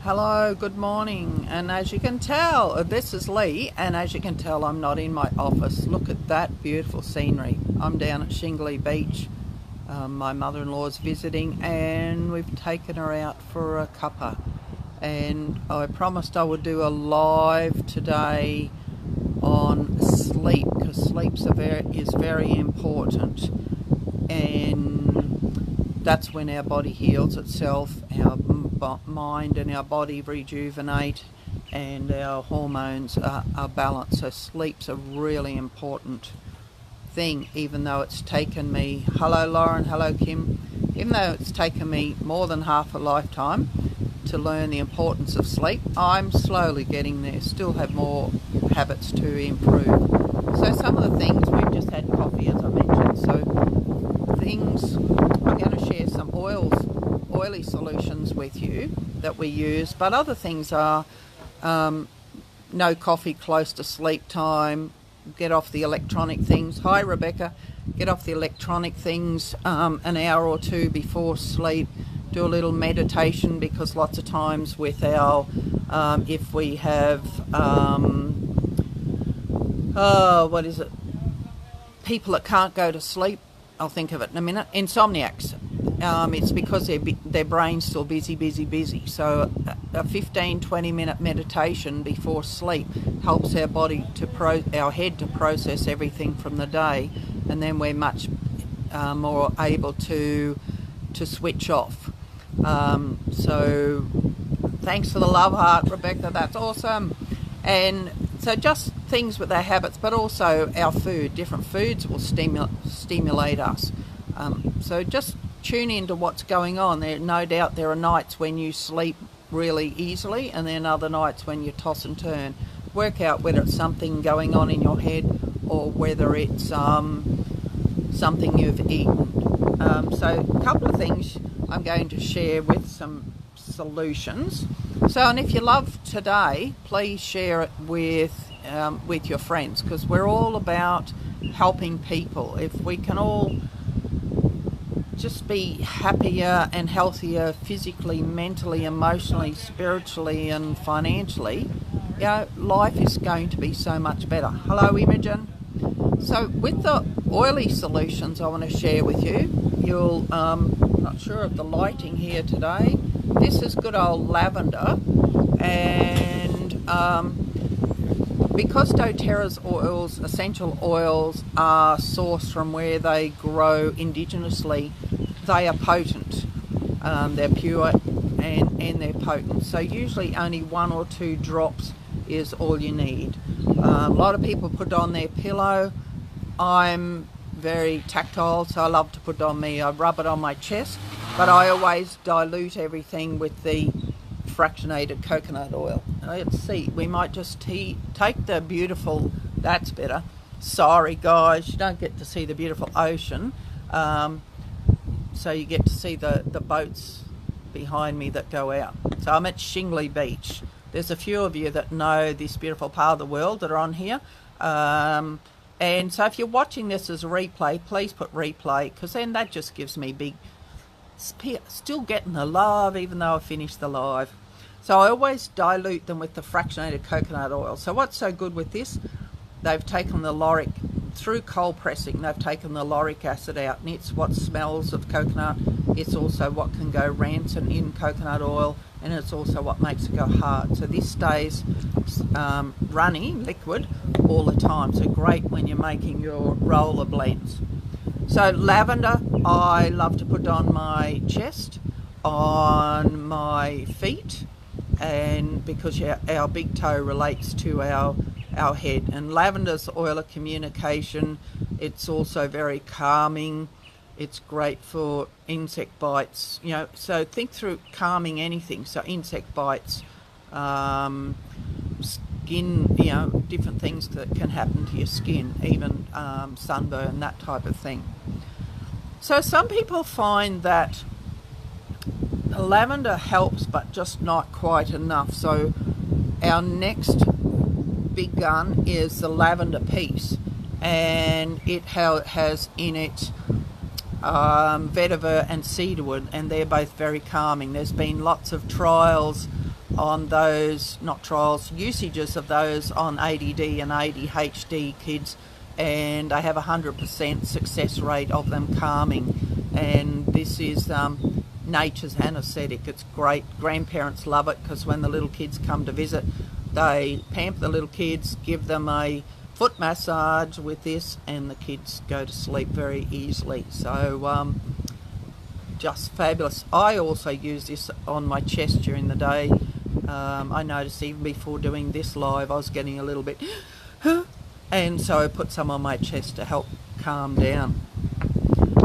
Hello, good morning. And as you can tell, this is Leigh, and as you can tell, I'm not in my office. Look at that beautiful scenery. I'm down at Shingley Beach. My mother-in-law's visiting, and we've taken her out for a cuppa. And I promised I would do a live today on sleep, because sleep is very important, and that's when our body heals itself, our mind and our body rejuvenate, and our hormones are balanced. So sleep's a really important thing, even though it's taken me, hello Lauren, hello Kim, even though it's taken me more than half a lifetime to learn the importance of sleep, I'm slowly getting there. Still have more habits to improve. So some of the things, we've just had coffee as I mentioned, so things, I'm going to share some oily solutions with you that we use, but other things are no coffee close to sleep time, get off the electronic things. Hi Rebecca, get off the electronic things an hour or two before sleep. Do a little meditation, because lots of times with our if we have people that can't go to sleep, I'll think of it in a minute, insomniacs, it's because their brain's still busy. So a 15-20 minute meditation before sleep helps our body our head to process everything from the day, and then we're much more able to switch off. So thanks for the love heart, Rebecca, that's awesome. And so just things with our habits, but also our food. Different foods will stimulate us. So just tune into what's going on. No doubt there are nights when you sleep really easily, and then other nights when you toss and turn. Work out whether it's something going on in your head or whether it's something you've eaten. So a couple of things I'm going to share with some solutions. So, and if you love today, please share it with your friends, because we're all about helping people. If we can all just be happier and healthier physically, mentally, emotionally, spiritually and financially, life is going to be so much better. Hello Imogen. So with the oily solutions I want to share with you, you'll not sure of the lighting here today. This is good old lavender, and because doTERRA's oils, essential oils, are sourced from where they grow indigenously, they are potent. They're pure and they're potent. So usually only 1 or 2 drops is all you need. A lot of people put on their pillow. I'm very tactile, so I love to put it on me. I rub it on my chest, but I always dilute everything with the fractionated coconut oil. Let's see, we might just take the beautiful, that's better. Sorry guys, you don't get to see the beautiful ocean. So you get to see the boats behind me that go out. So I'm at Shingley Beach. There's a few of you that know this beautiful part of the world that are on here. And so if you're watching this as a replay, please put replay, because then that just gives me big, still getting the love even though I finished the live. So I always dilute them with the fractionated coconut oil. So what's so good with this, they've taken the lauric, through cold pressing, they've taken the lauric acid out, and it's what smells of coconut. It's also what can go rancid in coconut oil, and it's also what makes it go hard. So this stays runny, liquid, all the time. So great when you're making your roller blends. So lavender, I love to put on my chest, on my feet, and because our big toe relates to our head. And lavender's oil of communication. It's also very calming. It's great for insect bites, so think through calming anything. So insect bites, skin, different things that can happen to your skin, even sunburn, that type of thing. So some people find that lavender helps, but just not quite enough. So our next big gun is the lavender piece, and it has in it vetiver and cedarwood, and they're both very calming. There's been lots of trials on those, not trials, usages of those on ADD and ADHD kids, and I have 100% success rate of them calming. And this is nature's anaesthetic. It's great. Grandparents love it because when the little kids come to visit, they pamper the little kids, give them a foot massage with this, and the kids go to sleep very easily. So just fabulous. I also use this on my chest during the day. I noticed even before doing this live I was getting a little bit and so I put some on my chest to help calm down.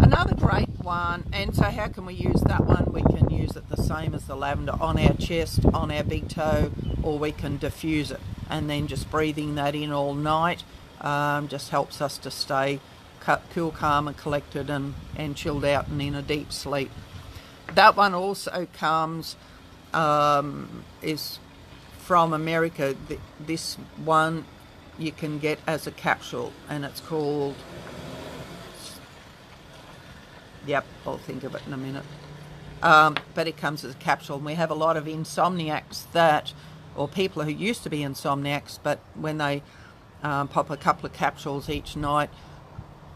Another great one, and so how can we use that one? We can use it the same as the lavender on our chest, on our big toe, or we can diffuse it, and then just breathing that in all night just helps us to stay cool, calm and collected and chilled out and in a deep sleep. That one also comes is from America. This one you can get as a capsule, and it's called, yep, I'll think of it in a minute, but it comes as a capsule. And we have a lot of insomniacs that, or people who used to be insomniacs, but when they pop a couple of capsules each night,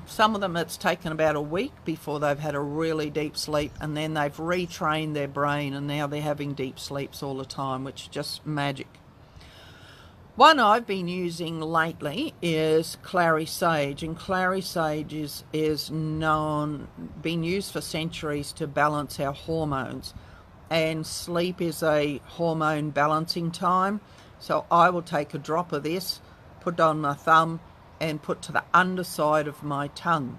some of them it's taken about a week before they've had a really deep sleep, and then they've retrained their brain and now they're having deep sleeps all the time, which is just magic. One I've been using lately is Clary Sage, and Clary Sage is been used for centuries to balance our hormones, and sleep is a hormone balancing time. So I will take a drop of this, put it on my thumb and put to the underside of my tongue.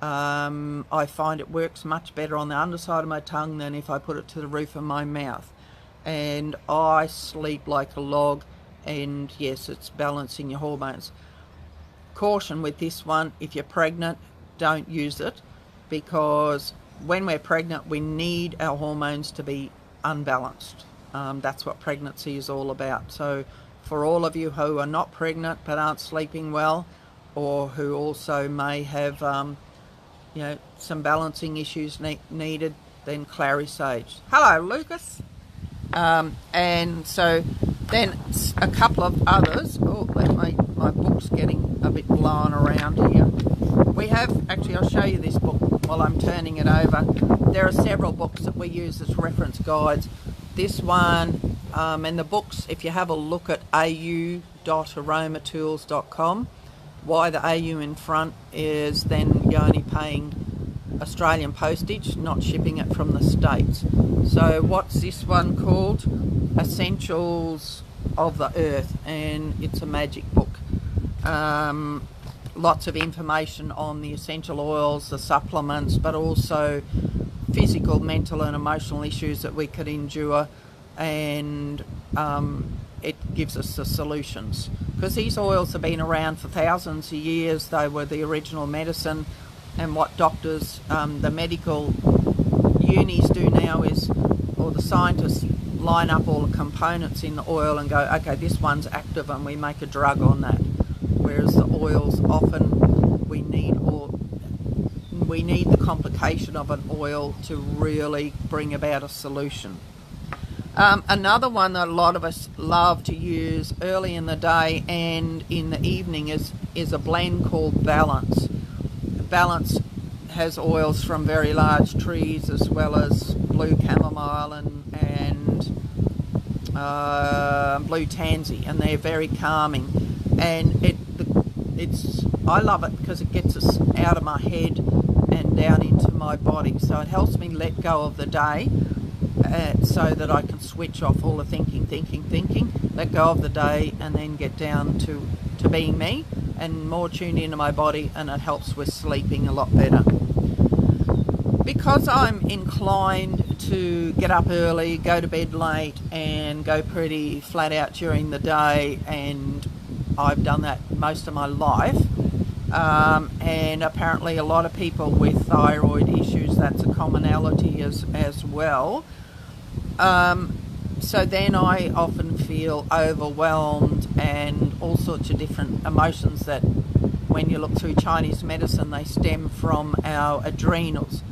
I find it works much better on the underside of my tongue than if I put it to the roof of my mouth, and I sleep like a log. And yes, it's balancing your hormones. Caution with this one, if you're pregnant, don't use it, because when we're pregnant we need our hormones to be unbalanced. That's what pregnancy is all about. So for all of you who are not pregnant but aren't sleeping well, or who also may have some balancing issues needed, then Clary Sage. Hello Lucas. And so then a couple of others. Oh, my book's getting a bit blown around here. We have, actually I'll show you this book while I'm turning it over. There are several books that we use as reference guides. This one, and the books, if you have a look at au.aromatools.com, why the AU in front is then you're only paying Australian postage, not shipping it from the States. So what's this one called? Essentials of the Earth, and it's a magic book. Lots of information on the essential oils, the supplements, but also physical, mental and emotional issues that we could endure, and it gives us the solutions, because these oils have been around for thousands of years. They were the original medicine, and what doctors, the medical unis do now is, or the scientists line up all the components in the oil and go, okay, this one's active, and we make a drug on that. Whereas the oils, often we need the complication of an oil to really bring about a solution. Another one that a lot of us love to use early in the day and in the evening is a blend called Balance. Balance has oils from very large trees, as well as blue chamomile and blue tansy, and they're very calming. And I love it because it gets us out of my head and down into my body. So it helps me let go of the day, so that I can switch off all the thinking, let go of the day, and then get down to being me and more tuned into my body, and it helps with sleeping a lot better. Because I'm inclined to get up early, go to bed late, and go pretty flat out during the day, and I've done that most of my life, and apparently a lot of people with thyroid issues, that's a commonality as well. So then I often feel overwhelmed and all sorts of different emotions that, when you look through Chinese medicine, they stem from our adrenals.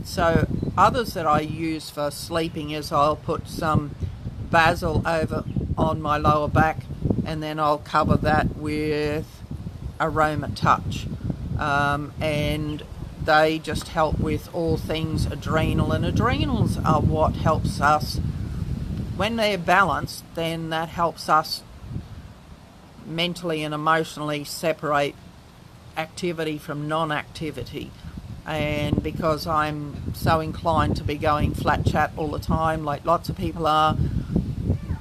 So others that I use for sleeping is I'll put some basil over on my lower back, and then I'll cover that with Aroma Touch, and they just help with all things adrenal, and adrenals are what helps us when they're balanced. Then that helps us mentally and emotionally separate activity from non-activity. And because I'm so inclined to be going flat chat all the time, like lots of people are,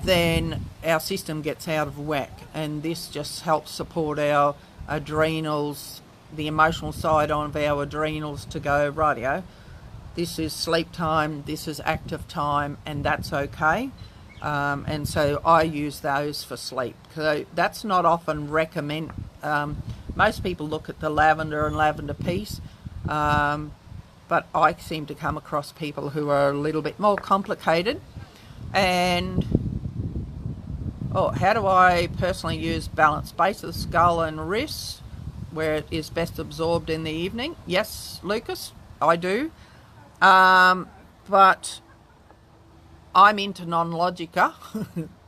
then our system gets out of whack, and this just helps support our adrenals, the emotional side of our adrenals, to go, rightio, this is sleep time, this is active time, and that's okay. And so I use those for sleep. So that's not often recommend. Most people look at the lavender and lavender piece, but I seem to come across people who are a little bit more complicated. And how do I personally use balance? Base of the skull and wrists, where it is best absorbed in the evening. Yes, Lucas, I do. But I'm into non-logica.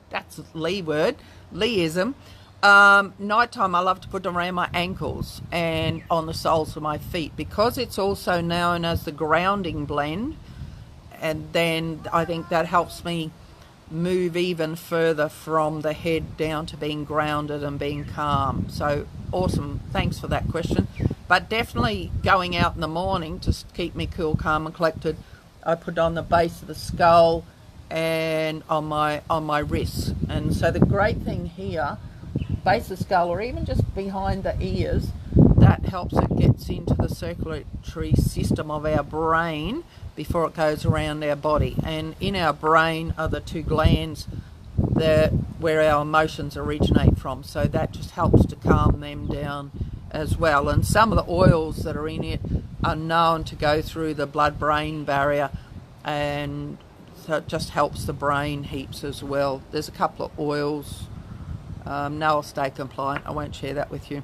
That's a Leigh word, Leighism. Nighttime I love to put around my ankles and on the soles of my feet, because it's also known as the grounding blend, and then I think that helps me move even further from the head down to being grounded and being calm. So awesome, thanks for that question. But definitely going out in the morning to keep me cool, calm and collected, I put on the base of the skull and on my wrists. And so the great thing here, base of the skull, or even just behind the ears, that helps it gets into the circulatory system of our brain before it goes around our body. And in our brain are the two glands where our emotions originate from, so that just helps to calm them down as well. And some of the oils that are in it are known to go through the blood-brain barrier, and so it just helps the brain heaps as well. There's a couple of oils. No, I'll stay compliant. I won't share that with you.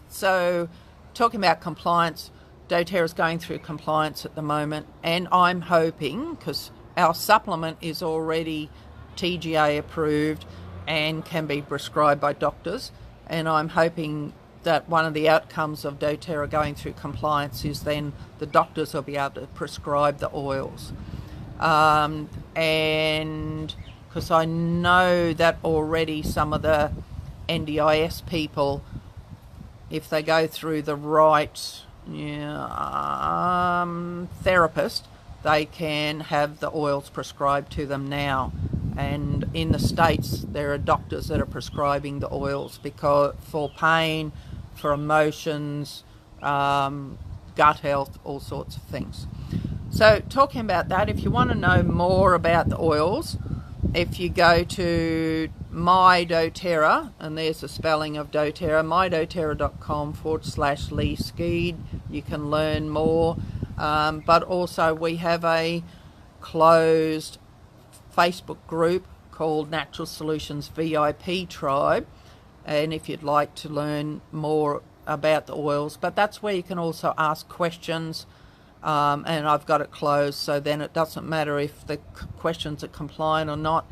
So talking about compliance, doTERRA is going through compliance at the moment, and I'm hoping, because our supplement is already TGA approved and can be prescribed by doctors, and I'm hoping that one of the outcomes of doTERRA going through compliance is then the doctors will be able to prescribe the oils. And because I know that already some of the NDIS people, if they go through the right therapist, they can have the oils prescribed to them now. And in the States, there are doctors that are prescribing the oils because for pain, for emotions, gut health, all sorts of things. So talking about that, if you want to know more about the oils, if you go to my doTERRA, and there's the spelling of doTERRA, mydoterra.com/Leigh Skead, you can learn more. But also we have a closed Facebook group called Natural Solutions VIP Tribe, and if you'd like to learn more about the oils, but that's where you can also ask questions, and I've got it closed, so then it doesn't matter if the questions are compliant or not.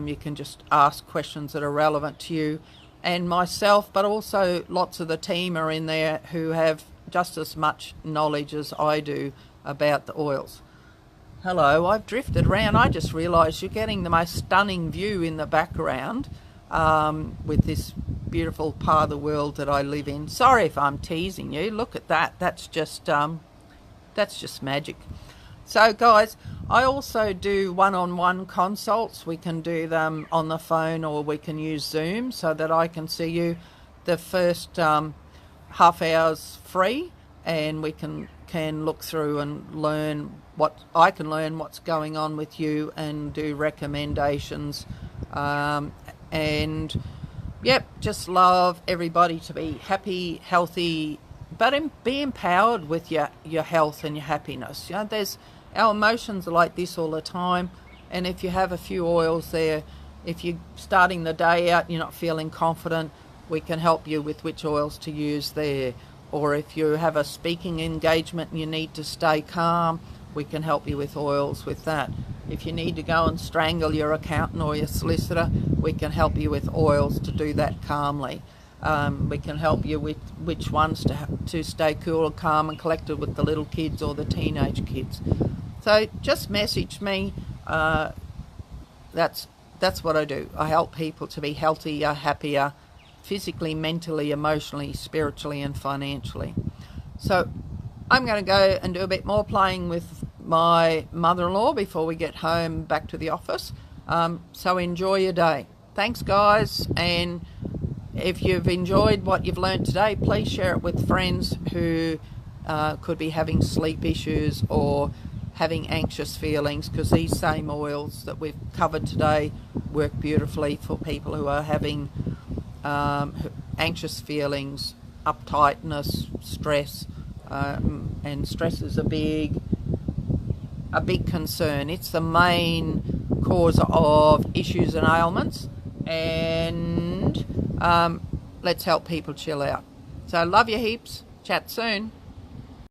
You can just ask questions that are relevant to you and myself, but also lots of the team are in there who have just as much knowledge as I do about the oils. Hello, I've drifted around. I just realised you're getting the most stunning view in the background with this beautiful part of the world that I live in. Sorry if I'm teasing you. Look at that. That's just magic. So guys, I also do one-on-one consults. We can do them on the phone or we can use Zoom so that I can see you. The first half hour's free, and we can look through and learn what's going on with you and do recommendations. And yep, just love everybody to be happy, healthy, but be empowered with your health and your happiness. You know, our emotions are like this all the time, and if you have a few oils there, if you're starting the day out and you're not feeling confident, we can help you with which oils to use there. Or if you have a speaking engagement and you need to stay calm, we can help you with oils with that. If you need to go and strangle your accountant or your solicitor, we can help you with oils to do that calmly. We can help you with which ones to stay cool and calm and collected with the little kids or the teenage kids. So just message me. That's what I do. I help people to be healthier, happier, physically, mentally, emotionally, spiritually and financially. So I'm going to go and do a bit more playing with my mother-in-law before we get home back to the office. So enjoy your day. Thanks guys, and if you've enjoyed what you've learned today, please share it with friends who could be having sleep issues or having anxious feelings, because these same oils that we've covered today work beautifully for people who are having anxious feelings, uptightness, stress, and stress is a big concern. It's the main cause of issues and ailments, and let's help people chill out. So love you heaps. Chat soon.